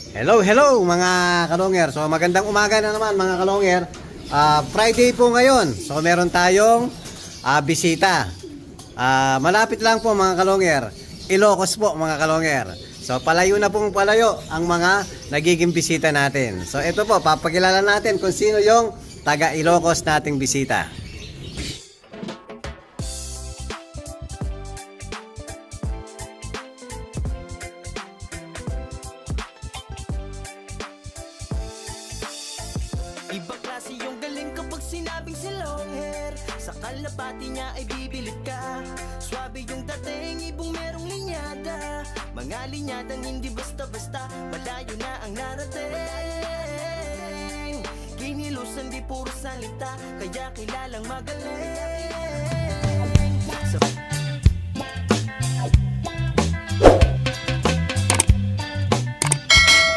Hello, hello mga kalonger. So magandang umaga na naman mga kalonger. Friday po ngayon. So meron tayong bisita. Malapit lang po mga kalonger. Ilocos po mga kalonger. So palayo na pong palayo ang mga nagiging bisita natin. So ito po, papakilala natin kung sino yung taga Ilocos nating bisita. Ibang klase yung galing kapag sinabing si long hair. Sa kalapati niya ay bibilib ka. Swabe yung dating, ibong merong linyada. Mga linyadang hindi basta-basta, malayo na ang narating. Kinilusan di puro salita, kaya kilalang magaling.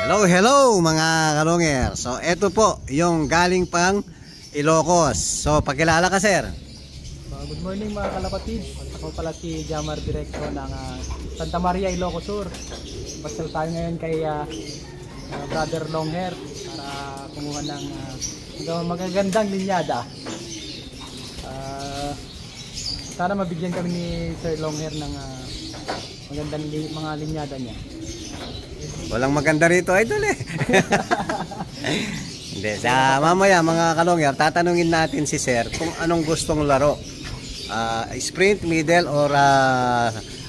Hello, hello mga kalonger. So ito po yung galing pang Ilocos. So pakilala ka sir. Good morning mga kalapatid. Ako pala si Jamar Directo ng Santa Maria, Ilocos Sur. Basal tayo ngayon kay Brother Longhair para kumuha ng magagandang linyada. Sana mabigyan kami ni Sir Longhair ng magandang mga linyada niya. Walang maganda rito idol eh. Hindi, mamaya mga kalongyer, tatanungin natin si sir kung anong gustong laro. Sprint, middle, or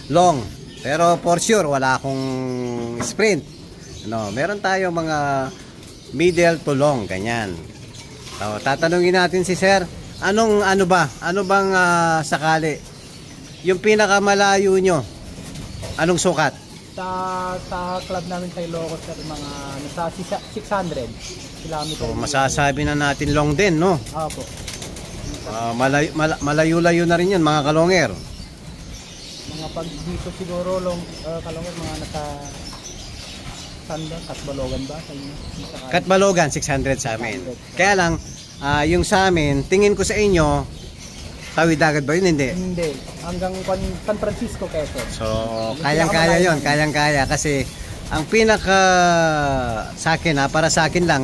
long. Pero for sure, wala akong sprint. No, meron tayo mga middle to long, ganyan. So, tatanungin natin si sir, ano bang sakali? Yung pinakamalayo nyo, anong sukat? Sa club namin sa Ilocos mga nasa 600 kilometers. So, masasabi na natin long din, no? Opo. Malayo-layo na rin yan mga kalongger. Mga pag dito siguro kalongger mga nasa Katbalogan ba? Katbalogan 600 sa amin. Kaya lang yung sa amin, tingin ko sa inyo tawid dagat ba yun? Hindi. Hindi. Hanggang San Francisco, Quezon. So, kayang-kaya yun. Kayang-kaya. Kasi, ang pinaka sa akin para sa akin lang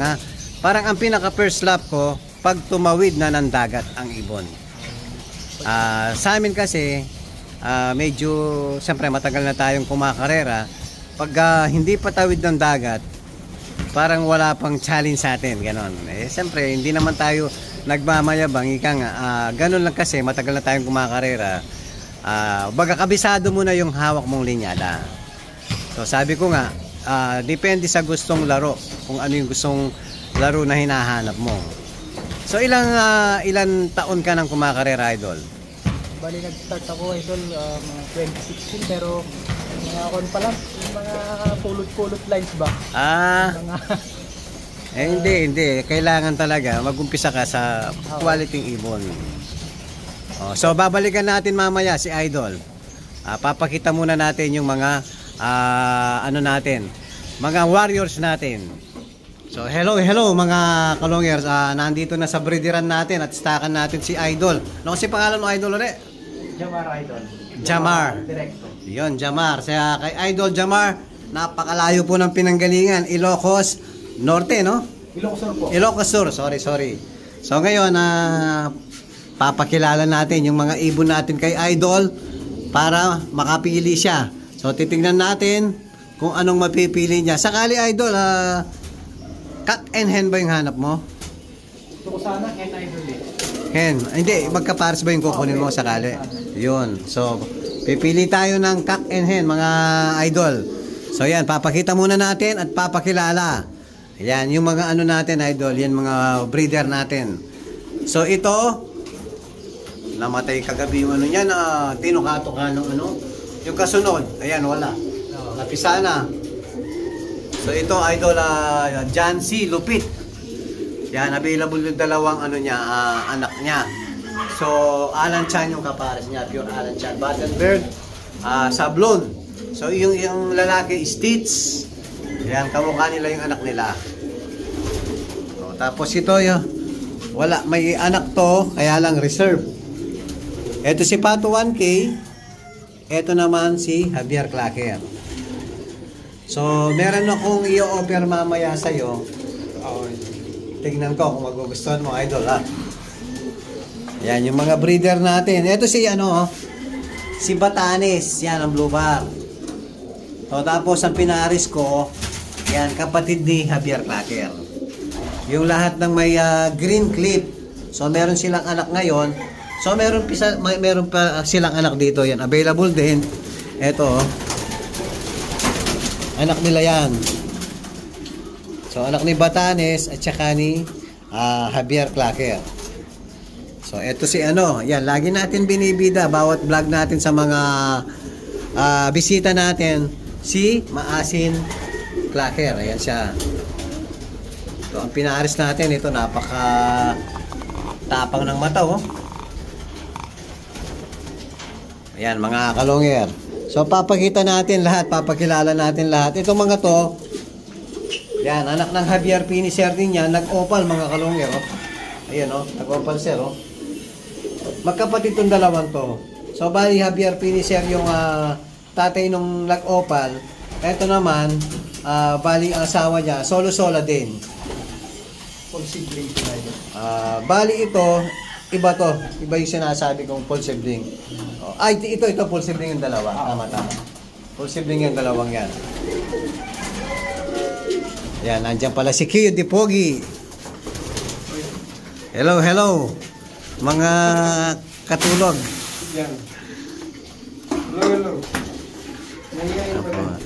parang ang pinaka first lap ko, pag tumawid na ng dagat ang ibon. Sa amin kasi, medyo, siyempre matagal na tayong kumakarera. Pag hindi pa tawid ng dagat, parang wala pang challenge sa atin. Ganon. Siyempre, hindi naman tayo nagmamayabang, ika nga, ganun lang kasi matagal na tayong kumakarera. Baga kabisado mo na yung hawak mong linyada. So sabi ko nga, depende sa gustong laro, kung ano yung gustong laro na hinahanap mo. So ilan taon ka nang kumakarera idol? Bali nag-start ako idol 2016, pero mga kon pa lang, mga pulot-pulot lines ba? Hindi. Kailangan talaga mag-umpisa ka sa quality ibon. So babalikan natin mamaya si Idol. Papakita muna natin yung mga mga warriors natin. So hello mga kalongers. Nandito na sa breederan natin at stakan natin si Idol. Ano kasi pangalan mo Idol ulit? Jamar Idol. Jamar. Directo. Yun, Jamar. Kaya kay Idol Jamar, napakalayo po ng pinanggalingan. Ilocos Norte, no? Ilocos Sur po. Ilocos Sur, sorry. So ngayon, papakilala natin yung mga ibon natin kay Idol para makapili siya. So titingnan natin kung anong mapipili niya. Sakali Idol, cat and hen ba yung hanap mo? Gusto ko sana hen idol eh. Hen, hindi, magkapares ba yung kukunin mo sakali? Yun, so pipili tayo ng cat and hen mga Idol. So yan, papakita muna natin at papakilala. Yan, yung mga natin Idol, yan mga breeder natin. So ito, namatay kagabi yung niya na tinukato ka ng yung kasunod, ayan wala. Napisa na. So ito Idol, Jancy Lupit. Yan, available yung dalawang anak niya. So Alan Chan yung kapares niya, pure Alan Chan. Battenberg, Sablon. So yung lalaki Stitch. Yan, kamukha nila yung anak nila. So, tapos ito wala, may anak to, kaya lang reserve. Ito si Pato 1K. Ito naman si Javier Clacker. So, meron akong i-offer mamaya sa'yo. Tignan ko kung magugustuhan mo, idol, ha? Yan, yung mga breeder natin. Ito si, si Batanes. Yan, ang blue bar. So, tapos, ang pinaris ko, yan, kapatid ni Javier Clacker. Yung lahat ng may green clip. So, meron silang anak ngayon. So, meron pa silang anak dito. Yan, available din. Ito, anak nila yan. So, anak ni Batanes at saka ni Javier Clacker. So, eto si yan, lagi natin binibida, bawat vlog natin sa mga bisita natin, si Maasin Clacker. Ayan siya. So, ang pinaris natin, ito, napaka tapang ng mata, oh. Ayan, mga kalongger. So, papakita natin lahat, papakilala natin lahat. Itong mga to, yan, anak ng Javier Finisher din yan, nag-opal, mga kalongger, oh. Ayan, oh, nag-opal sir, oh. Magkapatid itong dalawang to. So, bali, Javier Finisher yung tatay nung nag-opal. Ito naman, bali, ang asawa niya, solo-sola din. Full sibling sila yun. Bali ito, iba to. Iba yung sinasabi kong full sibling. Ay, ito, full sibling yung dalawa. Tama. Full sibling yung dalawang yan. Yan, nandiyan pala si Kiyo Di Pogi. Hello. Mga katulog. Yan. Hello.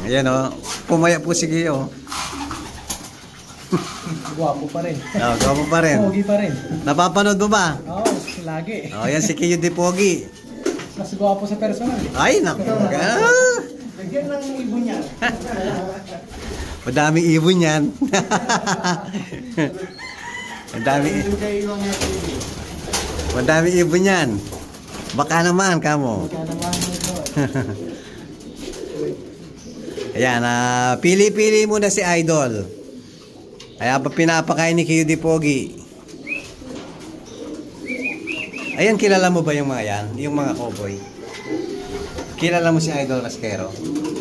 Ayan, oh. Pumaya po si Kiyo. Guwapo pa rin. Gwapo pa rin. Pogi pa rin. Napapanood mo ba? Oo, lagi. Yan si Kiyo Di Pogi. Mas guwapo sa personal. Ay, naku. Lagyan ng ibon niya. Madaming ibon yan. Madaming ibon yan. Baka naman, kamo. Ayan, pili-pili muna si Idol. Kaya pa pinapakain ni Kiyo Di Pogi. Ayan, kilala mo ba yung mga yan? Yung mga cowboy? Kilala mo si Idol Rasquero?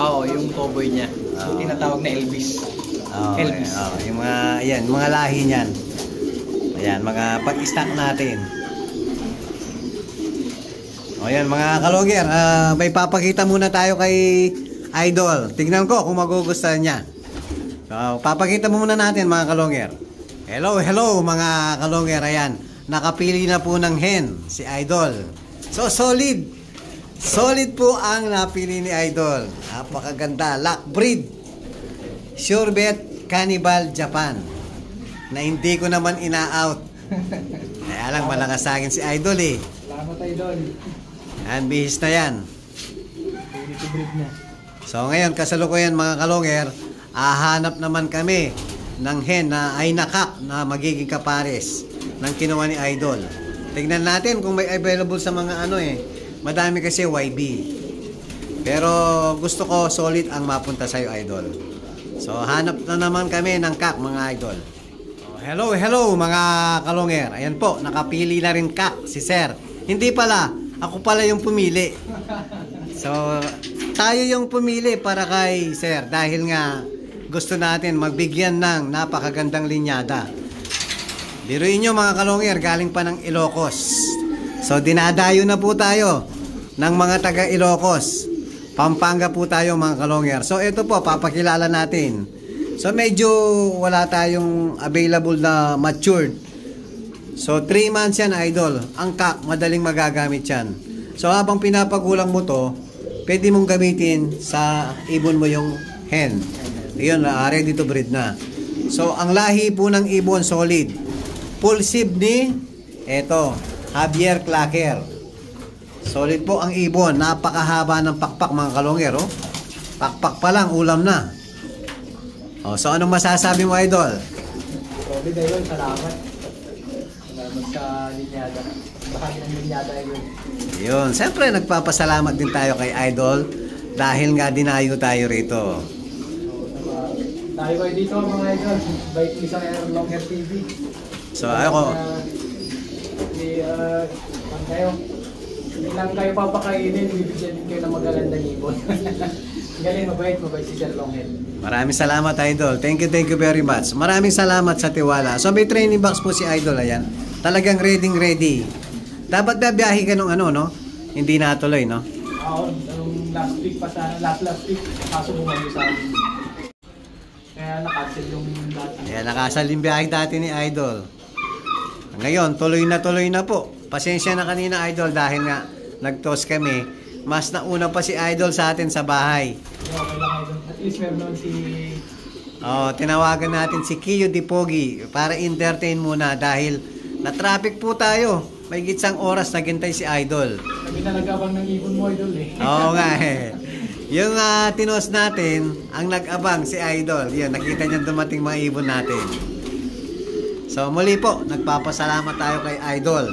Oo, yung cowboy niya. Tinatawag na Elvis. Elvis. Yung mga, ayan, mga lahi niyan. Ayan, mga pag-stock natin. Ayan, mga kalongger, may papakita muna tayo kay Idol. Tignan ko kung magugustuhan niya. So, papakita muna natin, mga kalongger. Hello, mga kalongger. Ayan, nakapili na po ng hen si Idol. So, solid po ang napili ni Idol. Napakaganda. Lock breed. Sure bet Cannibal Japan. Na hindi ko naman ina-out. Kaya lang malakas sa akin si Idol, eh. Salamat, Idol. Yan, bihis na yan. Ready to breed na. So ngayon, kasalukuyan mga kalongger, hahanap naman kami ng hen na ay nakak na magiging kapares ng kinuha ni Idol. Tignan natin kung may available sa mga madami kasi YB. Pero gusto ko solid ang mapunta sa'yo, Idol. So hanap na naman kami ng kak, mga Idol. Hello mga kalongger. Ayan po, nakapili na rin kak si Sir. Hindi pala, ako pala yung pumili. So tayo yung pumili para kay Sir dahil nga gusto natin magbigyan ng napakagandang linyada. Biruin nyo mga kalongger, galing pa ng Ilocos. So dinadayo na po tayo ng mga taga Ilocos. Pampanga po tayo mga kalongger. So ito po, papakilala natin. So medyo wala tayong available na matured. So 3 months yan, Idol. Ang kak, madaling magagamit yan. So habang pinapagulang mo to, pwede mong gamitin sa ibon mo yung hen. Yun, ready to breed na. So ang lahi po ng ibon, solid. Full sib ni, eto, Javier Clacker. Solid po ang ibon. Napakahaba ng pakpak, mga kalongger. Oh. Pakpak pa lang, ulam na. So anong masasabi mo, Idol? Solid, Idol. Salamat. Salamat sa linyada. Bahagi ng linyada, Idol. Yun. Siyempre, nagpapasalamat din tayo kay Idol dahil nga dinayo tayo rito. Tayo kayo dito, mga Idol. Bait ni sa Longhair TV. So, ako... Hindi lang kayo papakainin, bibigyan din kayo ng magagandang ibon. Galing, mabait si Sir Longhead. Maraming salamat, Idol. Thank you very much. Maraming salamat sa tiwala. So may training box po si Idol, ayan. Talagang ready. Dapat babiyahe ka nung ano, no? Hindi natuloy, no? Oo, last week pa sa last week, kaso bumalik sa amin. Kaya nakancel yung dati. Ayan, nakasal yung biyahe dati ni Idol. Ngayon, tuloy na po. Pasensya na kanina, Idol, dahil nga nag-toast kami. Mas nauna pa si Idol sa atin sa bahay. Okay lang, Idol. At least meron naman si... Tinawagan natin si Kiyo Dipogi para entertain muna dahil na-traffic po tayo. May gitsang oras naghintay si Idol. Sabi na nag-abang ng ibon mo, Idol eh. Oo nga eh. Yung tinos natin, ang nag-abang si Idol. Yun, nakita niya dumating mga ibon natin. So muli po, nagpapasalamat tayo kay Idol.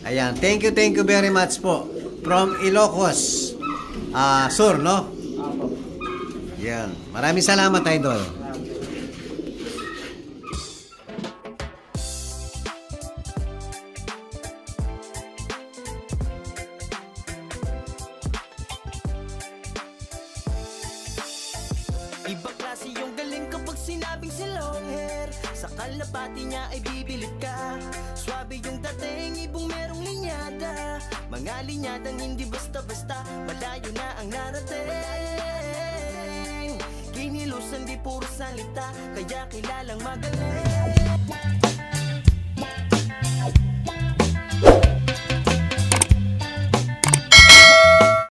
Ayan, thank you very much po. From Ilocos Sur, no? Apo. Yan. Maraming salamat, Idol. Ibang klase yung galing kapag sinabing si long hair. Sa kalapati niya ay bibilib ka. Swabe yung dating, ibong merong linyada. Mga linyadang hindi basta-basta, malayo na ang narating. Kinilusan di puro salita, kaya kilalang magaling.